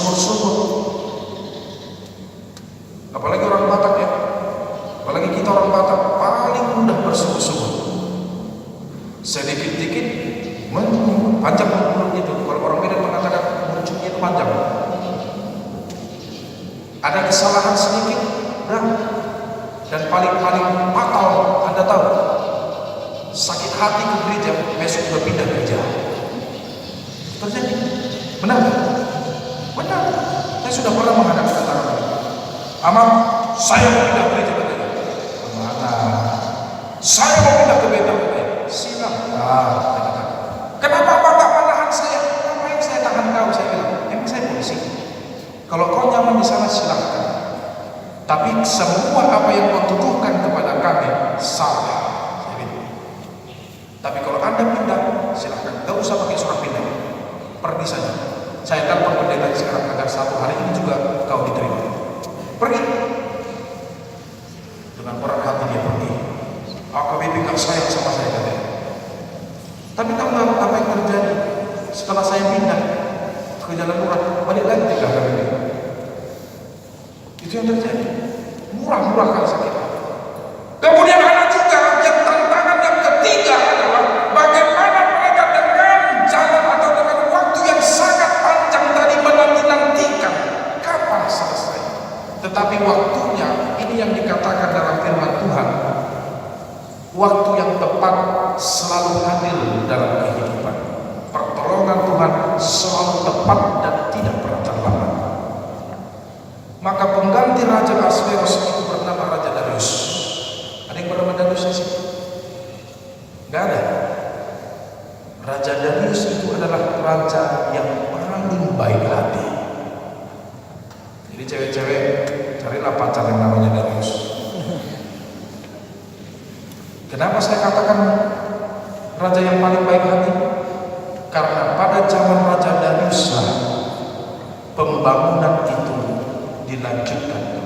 bersumur-sumur. Apalagi orang Batak ya, apalagi kita orang Batak paling mudah bersumur-sumur. Sedikit-dikit panjang mulutnya itu. Kalau orang Medan mengatakan muncungnya itu panjang. Ada kesalahan sedikit, dan paling fatal Anda tahu, sakit hati ke gereja, besok sudah pindah gereja. Terjadi, benar? Benar. Saya sudah pernah menghadapi kata-kata ini. Amang, saya mau pindah gereja katanya. Mana? Saya mau pindah ke Betel katanya. Silakan. Kenapa Abang tak menahan saya? Ngapain saya tahan kau? Saya bilang, emang saya polisi. Kalau kau nyaman di sana silakan. Tapi semua apa yang kau tuduhkan kepada kami salah. Saya bilang. Tapi kalau Anda pindah, silakan. Gak usah pakai surat pindah. Pergi saja. Saya telepon pendeta sekarang agar satu hari ini juga kau diterima. Pergi. Dengan berat hati dia pergi. AKBP gak sayang sama saya katanya. Tapi tahu nggak apa yang terjadi setelah saya pindah ke Jalan Murah, balik lagi ke AKBP. Itu yang terjadi. Murah-murah kan sakit. Kemudian ada juga yang tantangan yang ketiga adalah bagaimana mereka dengan jalan atau dengan waktu yang sangat panjang tadi menanti-nantikan kapan selesai. Tetapi waktunya ini yang dikatakan dalam firman Tuhan, waktu yang tepat selalu hadir dalam kehidupan. Pertolongan Tuhan selalu tepat dan tidak pernah terlambat. Maka pengganti Raja Ahasveros itu bernama Raja Darius. Ada yang bernama Darius di sini? Gak ada. Raja Darius itu adalah raja yang paling baik hati. Jadi cewek-cewek carilah pacar yang namanya Darius. Kenapa saya katakan raja yang paling baik hati? Karena pada zaman Raja Darius pembangunan itu dilanjutkan